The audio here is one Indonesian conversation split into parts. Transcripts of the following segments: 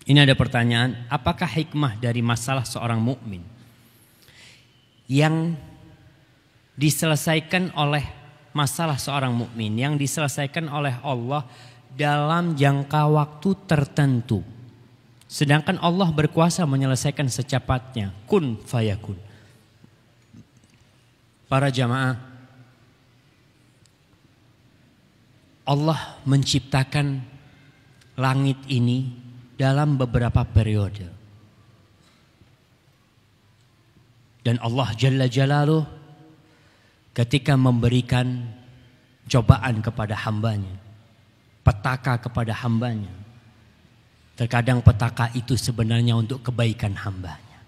Ini ada pertanyaan, apakah hikmah dari masalah seorang mukmin yang diselesaikan oleh masalah seorang mukmin yang diselesaikan oleh Allah dalam jangka waktu tertentu. Sedangkan Allah berkuasa menyelesaikan secepatnya. Kun fayakun. Para jamaah, Allah menciptakan langit ini dalam beberapa periode. Dan Allah Jalla Jalaluh ketika memberikan cobaan kepada hambanya, petaka kepada hambanya, terkadang petaka itu sebenarnya untuk kebaikan hambanya.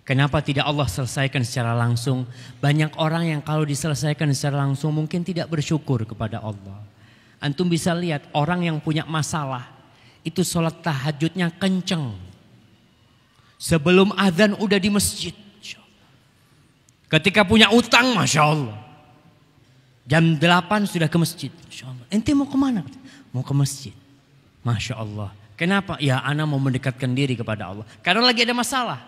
Kenapa tidak Allah selesaikan secara langsung? Banyak orang yang kalau diselesaikan secara langsung mungkin tidak bersyukur kepada Allah. Antum bisa lihat orang yang punya masalah itu sholat tahajudnya kenceng. Sebelum azan udah di masjid. Ketika punya utang, Masya Allah. Jam 8 sudah ke masjid. Masya Allah. Ente mau kemana? Mau ke masjid. Masya Allah. Kenapa? Ya ana mau mendekatkan diri kepada Allah. Karena lagi ada masalah.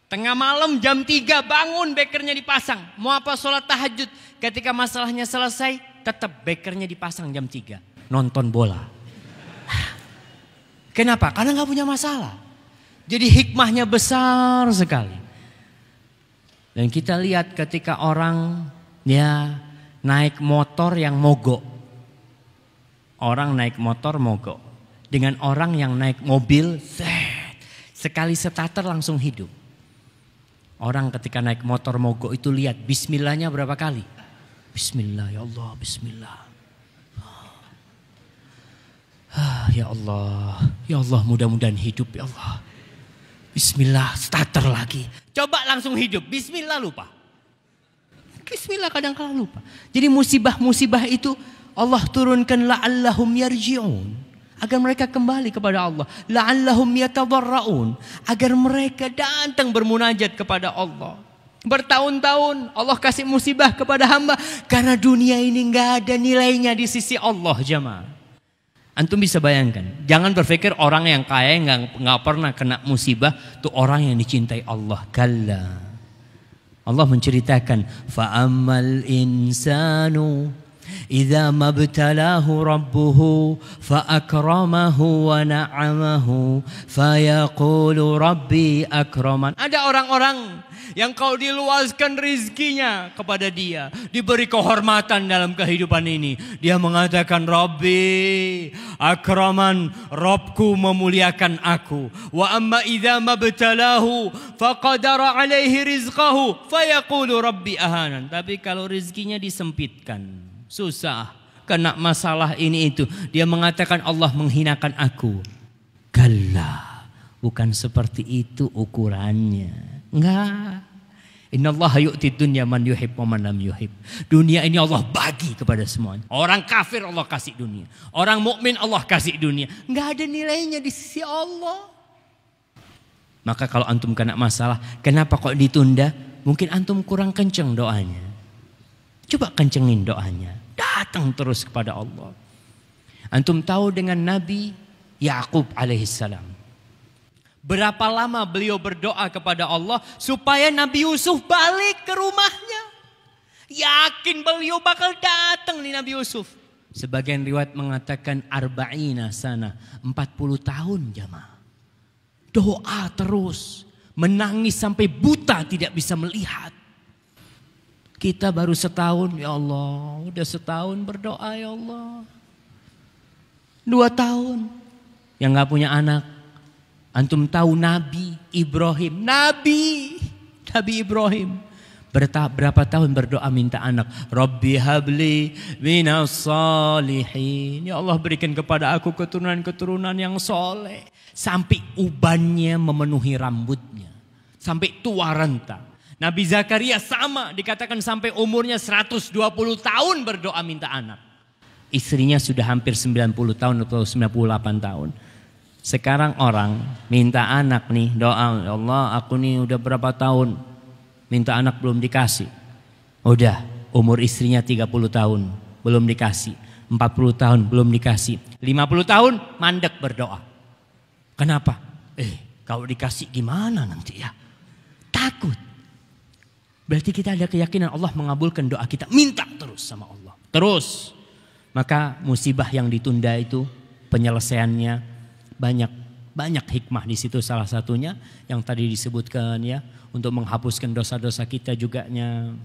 Tengah malam jam 3 bangun bekernya dipasang. Mau apa sholat tahajud. Ketika masalahnya selesai tetap bekernya dipasang jam 3. Nonton bola. Kenapa? Karena gak punya masalah. Jadi hikmahnya besar sekali. Dan kita lihat ketika orang ya naik motor yang mogok. Orang naik motor mogok. Dengan orang yang naik mobil, sekali starter langsung hidup. Orang ketika naik motor mogok itu lihat bismillahnya berapa kali? Bismillah, ya Allah, bismillah. Ya Allah mudah-mudahan hidup ya Allah. Bismillah, starter lagi. Coba langsung hidup, bismillah lupa. Bismillah kadang-kala lupa. Jadi musibah-musibah itu Allah turunkan la'allahum yarji'un. Agar mereka kembali kepada Allah. La'allahum yatadarra'un. Agar mereka datang bermunajat kepada Allah. Bertahun-tahun Allah kasih musibah kepada hamba. Karena dunia ini gak ada nilainya di sisi Allah jamaah. Antum bisa bayangkan. Jangan berpikir orang yang kaya gak pernah kena musibah. Itu orang yang dicintai Allah. Kalla. Allah menceritakan. Fa'ammal insanu إذا ما ابتلاه ربه فأكرمه ونعمه فيقول ربي أكرمن. Ada orang-orang yang kau diluaskan rizkinya kepada dia, diberi kehormatan dalam kehidupan ini, dia mengatakan Rabbi akraman, Robku memuliakan aku. Wa amma idza mabtalahu faqadara alaihi rizqahu fayaqulu Rabbi ahanan. Tapi kalau rizkinya disempitkan, susah, kena masalah ini itu, dia mengatakan Allah menghinakan aku. Kalla, bukan seperti itu ukurannya. Enggak. Innallaha yu'ti dunya man yuhib wa man lam yuhib. Dunia ini Allah bagi kepada semuanya. Orang kafir Allah kasih dunia. Orang mukmin Allah kasih dunia. Enggak ada nilainya di sisi Allah. Maka kalau antum kena masalah, kenapa kok ditunda? Mungkin antum kurang kenceng doanya. Coba kencengin doanya. Datang terus kepada Allah. Antum tahu dengan Nabi Yakub alaihissalam. Berapa lama beliau berdoa kepada Allah supaya Nabi Yusuf balik ke rumahnya. Yakin beliau bakal datang nih Nabi Yusuf. Sebagian riwayat mengatakan arba'ina sana, 40 tahun jamaah. Doa terus, menangis sampai buta tidak bisa melihat. Kita baru setahun, ya Allah, udah setahun berdoa ya Allah. 2 tahun yang gak punya anak. Antum tahu Nabi Ibrahim. Nabi Ibrahim. Berapa tahun berdoa minta anak. Rabbi habli minas salihin. Ya Allah berikan kepada aku keturunan-keturunan yang soleh. Sampai ubannya memenuhi rambutnya. Sampai tua renta. Nabi Zakaria sama. Dikatakan sampai umurnya 120 tahun berdoa minta anak. Istrinya sudah hampir 90 tahun atau 98 tahun. Sekarang orang minta anak nih, doa, ya Allah aku nih udah berapa tahun minta anak belum dikasih. Udah umur istrinya 30 tahun belum dikasih, 40 tahun belum dikasih, 50 tahun mandek berdoa. Kenapa? Kalau dikasih gimana nanti ya? Takut. Berarti kita ada keyakinan Allah mengabulkan doa kita. Minta terus sama Allah. Terus. Maka musibah yang ditunda itu penyelesaiannya banyak hikmah di situ, salah satunya yang tadi disebutkan ya, untuk menghapuskan dosa-dosa kita juga nya.